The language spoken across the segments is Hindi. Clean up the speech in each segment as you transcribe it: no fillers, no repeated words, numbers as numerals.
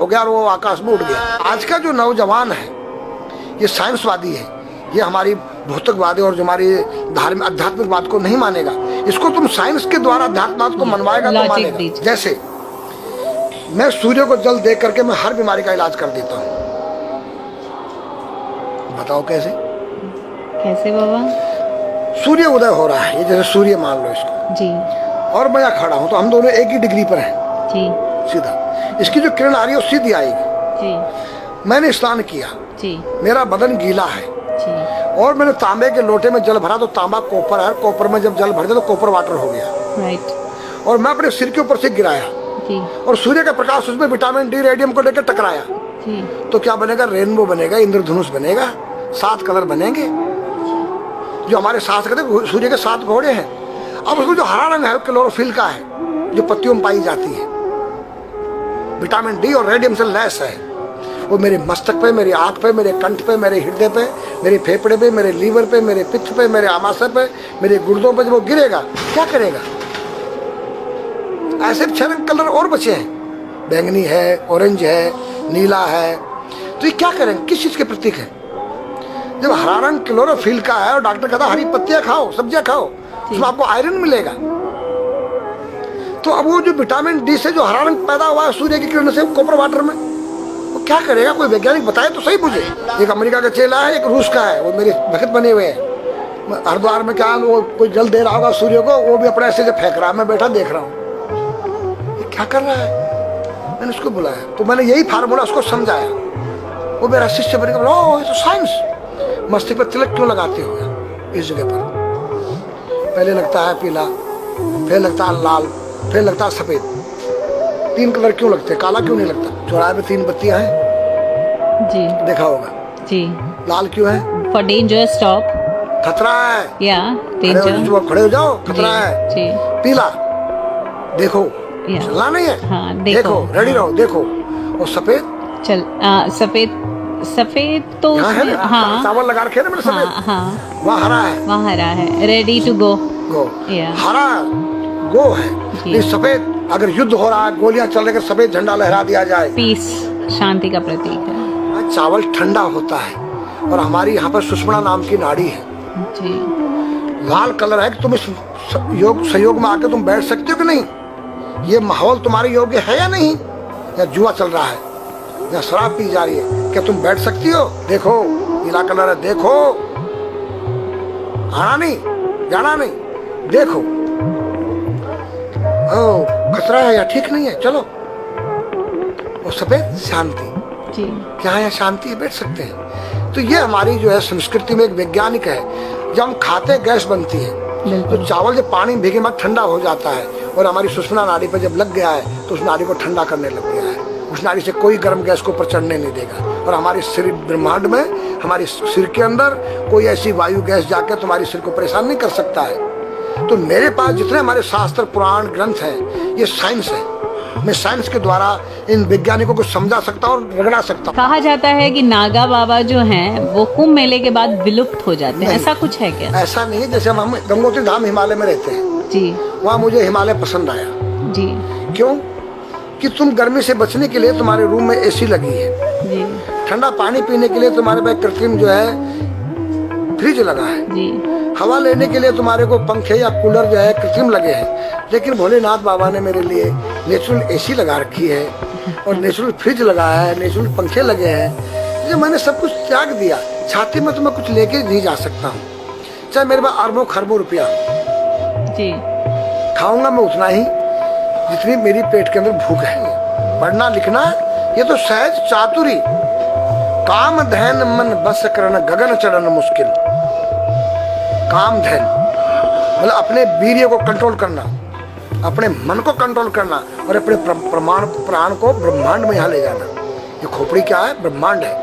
हो गया और वो आकाश में उड़ गया। आज का जो नौजवान है ये साइंसवादी है, ये हमारी भौतिकवादी और जो हमारी धार्मिक आध्यात्मिकवाद को नहीं मानेगा। इसको तुम साइंस के द्वारा अध्यात्मवाद को मनवाएगा तो मानेगा। जैसे मैं सूर्य को जल देख करके मैं हर बीमारी का इलाज कर देता हूँ। बताओ कैसे? कैसे बाबा? सूर्य उदय हो रहा है, ये जैसे सूर्य मान लो इसको जी, और मैं यहाँ खड़ा हूँ तो हम दोनों एक ही डिग्री पर हैं जी, सीधा। इसकी जो किरण आ रही है वो सीधी आएगी। जी, मैंने स्नान किया, जी, मेरा बदन गीला है जी, और मैंने तांबे के लोटे में जल भरा तो तांबा कॉपर है, कॉपर में जब जल भर दिया तो कॉपर वाटर हो गया। राइट। और मैं अपने सिर के ऊपर से गिराया जी, और सूर्य का प्रकाश उसमें विटामिन डी रेडियम को लेकर टकराया जी, तो क्या बनेगा? रेनबो बनेगा, इंद्रधनुष बनेगा, 7 कलर बनेंगे। जो हमारे 7 कहते सूर्य के 7 घोड़े हैं। अब उसको जो हरा रंग है क्लोरोफिल का है, जो पत्तियों में पाई जाती है, विटामिन डी और रेडियम से लैस है। वो मेरे मस्तक पे, मेरी आंख पे, मेरे कंठ पे, मेरे हृदय पे, मेरे फेफड़े पे, मेरे लीवर पे, मेरे पित्त पे, मेरे आमाशय पे, मेरे गुर्दों पे जब वो गिरेगा क्या करेगा? ऐसे 6 रंग कलर और बचे हैं, बैंगनी है, ऑरेंज है, नीला है। तो ये क्या करेंगे? किस चीज के प्रतीक है? जब हरा रंग क्लोरोफिल का है और डॉक्टर कहता है हरी पत्तियां खाओ, सब्जियां खाओ, उसमें आपको आयरन मिलेगा। तो अब वो जो विटामिन डी से जो हरा रंग पैदा हुआ है सूर्य की किरण से कॉपर वाटर में, वो क्या करेगा? कोई वैज्ञानिक बताए तो सही मुझे। एक अमेरिका का चेला है, एक रूस का है, वो मेरे भक्त बने हुए हैं। हरिद्वार में क्या वो कोई जल दे रहा होगा सूर्य को, वो भी अपने ऐसे फेंक रहा है, मैं बैठा देख रहा हूँ ये क्या कर रहा है। मैंने उसको बुलाया तो मैंने यही फार्मूला उसको समझाया। वो मेरा शिष्य बनेगा, बोला ओ ये तो साइंस। मस्तिष्क पर तिलक क्यों लगाते हो इस जगह पर? पहले लगता है पीला, फिर लगता है लाल, फिर लगता है सफेद। 3 कलर क्यों लगते हैं? काला क्यों नहीं लगता? चौराहे पे 3 बत्तियां हैं, जी, देखा होगा। जी। लाल क्यों है? For danger stop. खतरा है, या डेंजर। खड़े हो जाओ, खतरा है। जी। पीला देखो, चलना नहीं है। हाँ, देखो, रेडी रहो, देखो। और सफेद चल सफेद, सफेद तो हाँ, चावल लगा रखे ना मेरे सफेद। हाँ, हाँ, वहाँ हरा है, वहाँ हरा है, रेडी टू गो। गो, हरा गो है। ये सफेद, अगर युद्ध हो रहा है, गोलियां चल रही है, सफेद झंडा लहरा दिया जाए, पीस, शांति का प्रतीक है। चावल ठंडा होता है। और हमारी यहाँ पर सुषुम्ना नाम की नाड़ी है जी। लाल कलर है कि तुम इस योग सहयोग में आके तुम बैठ सकते हो कि नहीं? ये माहौल तुम्हारे योग्य है या नहीं? या जुआ चल रहा है, या शराब पी जा रही है, क्या तुम बैठ सकती हो? देखो नीला कलर है, देखो, आना नहीं, जाना नहीं, देखो। ओ खतरा है या ठीक नहीं है, चलो। और सफेद शांति जी। क्या है? शांति है, बैठ सकते हैं। तो ये हमारी जो है संस्कृति में एक वैज्ञानिक है। जब हम खाते गैस बनती है, तो चावल जब पानी भीगे बाद ठंडा हो जाता है और हमारी सुषुम्ना नाड़ी पर जब लग गया है तो उस नाड़ी को ठंडा करने लग गया है। उस नाड़ी से कोई गर्म गैस को ऊपर चढ़ने नहीं देगा। और हमारे सिर ब्रह्मांड में, हमारे सिर के अंदर कोई ऐसी वायु गैस जाकर तुम्हारे सिर को परेशान नहीं कर सकता है। तो मेरे पास जितने हमारे शास्त्र पुराण ग्रंथ हैं, ये साइंस है। मैं साइंस के द्वारा इन वैज्ञानिकों को समझा सकता हूँ और रगड़ा सकता हूँ। कहा जाता है कि नागा बाबा जो हैं वो कुंभ मेले के बाद विलुप्त हो जाते हैं, ऐसा कुछ है क्या? ऐसा नहीं। जैसे हम गंगोत्री धाम हिमालय में रहते हैं जी, वहाँ मुझे हिमालय पसंद आया। जी, क्यों? कि तुम गर्मी से बचने के लिए तुम्हारे रूम में एसी लगी है, जी, ठंडा पानी पीने के लिए तुम्हारे पास कृत्रिम जो है फ्रिज लगा है, जी, हवा लेने के लिए तुम्हारे को पंखे या कूलर जो है कृत्रिम लगे हैं। लेकिन भोलेनाथ बाबा ने मेरे लिए नेचुरल एसी लगा रखी है और नेचुरल फ्रिज लगाया है, नेचुरल पंखे लगे हैं। जो मैंने सब कुछ त्याग दिया, छाती में तो मैं कुछ लेके नहीं जा सकता हूँ। चाहे मेरे पास अरबों खरबों रुपया, जी, खाऊंगा मैं उतना ही जितनी मेरी पेट के अंदर भूख है। पढ़ना लिखना ये तो सहज चातुरी, काम धैन मन बस करना गगन चढ़न मुश्किल। काम धैन मतलब अपने वीर्य को कंट्रोल करना, अपने मन को कंट्रोल करना और अपने प्राण को ब्रह्मांड में यहाँ ले जाना। ये खोपड़ी क्या है? ब्रह्मांड है।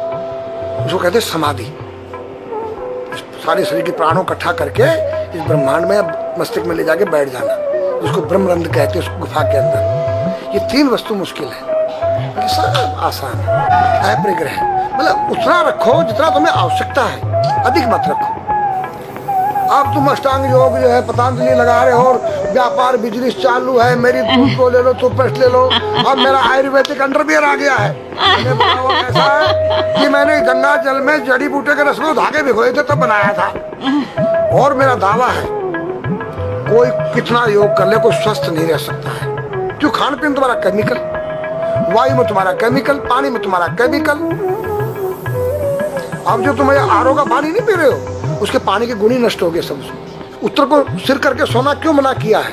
उसको कहते हैं समाधि। सारे शरीर के प्राणों इकट्ठा करके इस ब्रह्मांड में मस्तिष्क में ले जाके बैठ जाना, उसको ब्रह्मरंध्र कहते हैं। उस गुफा के अंदर ये 3 वस्तु मुश्किल है, सब आसान है। परिग्रह मतलब उतना रखो जितना तुम्हें आवश्यकता है, अधिक मत रखो। अब तुम अष्टांग योग जो है पतंजलि लगा रहे हो और व्यापार बिजनेस चालू है, मेरी दूध को ले लो, टूथपेस्ट ले लो। अब मेरा आयुर्वेदिक अंडरवियर आ गया है। मैंने बताया वो कैसा है कि मैंने गंगा जल में जड़ी बूटे के रस में धागे भिगोए थे तब बनाया था। और मेरा दावा है कोई कितना योग कर ले कोई स्वस्थ नहीं रह सकता है, क्यों? खान पीन तुम्हारा केमिकल, वायु में तुम्हारा केमिकल, पानी में तुम्हारा केमिकल। अब जो तुम आरओ का पानी नहीं पी रहे हो, उसके पानी के गुण ही नष्ट हो गए सब। उत्तर को सिर करके सोना क्यों मना किया है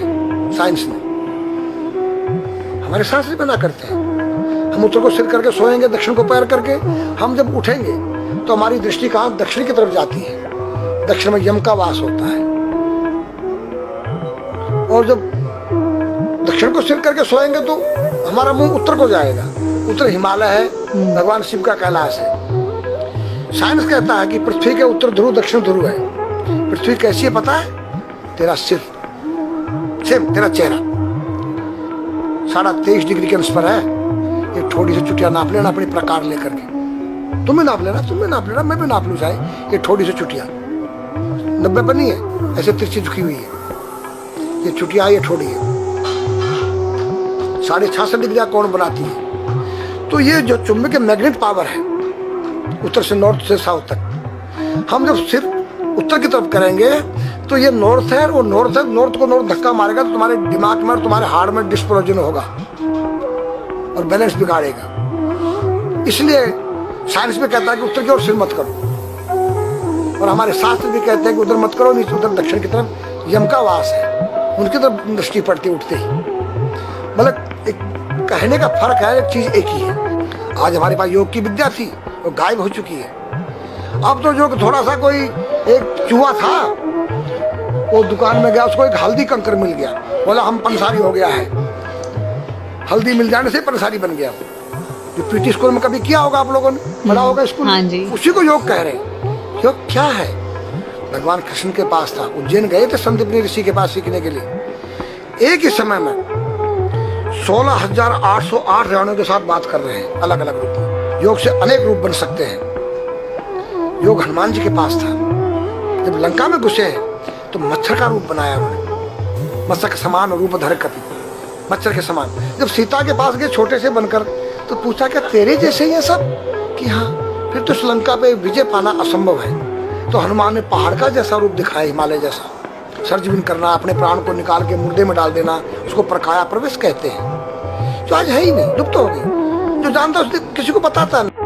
साइंस ने? हमारे शास्त्र मना करते हैं। हम उत्तर को सिर करके सोएंगे, दक्षिण को पैर करके। हम जब उठेंगे तो हमारी दृष्टि कहाँ? दक्षिण की तरफ जाती है। दक्षिण में यम का वास होता है। और जब दक्षिण को सिर करके सोएंगे तो हमारा मुंह उत्तर को जाएगा। उत्तर हिमालय है, भगवान शिव का कैलाश है। साइंस कहता है कि पृथ्वी के उत्तर ध्रुव दक्षिण ध्रुव है। पृथ्वी कैसी है पता है? तेरा सिर, सेम तेरा चेहरा 23.5 डिग्री के अंश पर है। ये थोड़ी सी चुटिया नाप लेना अपनी प्रकार लेकर के। तुम भी नाप लेना, तुम भी नाप लेना, मैं भी नाप लूं चाहे। ये थोड़ी सी चुटिया 90 पर नहीं है, ऐसे तिरछी झुकी हुई है। ये चुटिया ये थोड़ी है, 66.5 डिग्री कोण बनाती है। तो ये जो चुंबकीय मैग्नेट पावर है उत्तर से नॉर्थ से साउथ तक, हम जब सिर उत्तर की तरफ करेंगे तो ये नॉर्थ है, और नॉर्थ है, नॉर्थ को नॉर्थ धक्का मारेगा तो तुम्हारे दिमाग में और तुम्हारे हार्ट में डिस्प्रोजन होगा और बैलेंस बिगाड़ेगा। इसलिए साइंस में कहता है कि उत्तर की ओर सिर मत करो, और हमारे शास्त्र भी कहते हैं कि उधर मत करो, नीचे उधर दक्षिण की तरफ यम का वास है, उनकी तरफ दृष्टि पड़ती उठते ही। मतलब एक कहने का फर्क है, एक चीज एक ही है। आज हमारे पास योग की विद्या थी, वो गायब हो चुकी है। अब तो जो थोड़ा सा कोई एक चूहा था, वो दुकान में गया, उसको एक हल्दी कंकर मिल गया, बोला हम पंसारी हो गया है। हल्दी मिल जाने से पंसारी बन गया। जो पीटी स्कूल में कभी किया होगा आप लोगों ने, पढ़ा होगा स्कूल हाँ में, उसी को योग कह रहे हैं। योग क्या है? भगवान कृष्ण के पास था, उज्जैन गए थे संदीपनी ऋषि के पास सीखने के लिए। एक ही समय में 16,808 रानियों के साथ बात कर रहे हैं, अलग अलग रूप में। योग से अनेक रूप बन सकते हैं। योग हनुमान जी के पास था, जब लंका में घुसे तो मच्छर का रूप बनाया उन्होंने, मत्स्य के समान रूप धर कर, मच्छर के समान। जब सीता के पास गए छोटे से बनकर, तो पूछा क्या तेरे जैसे ही है सब? कि हाँ। फिर तो श्रीलंका पे विजय पाना असंभव है, तो हनुमान ने पहाड़ का जैसा रूप दिखाया, हिमालय जैसा। सर्जविन करना, अपने प्राण को निकाल के मुर्दे में डाल देना, उसको प्रकाया प्रवेश कहते हैं, जो आज है ही नहीं, लुप्त हो गई। जो जानता उसने किसी को बताता नहीं।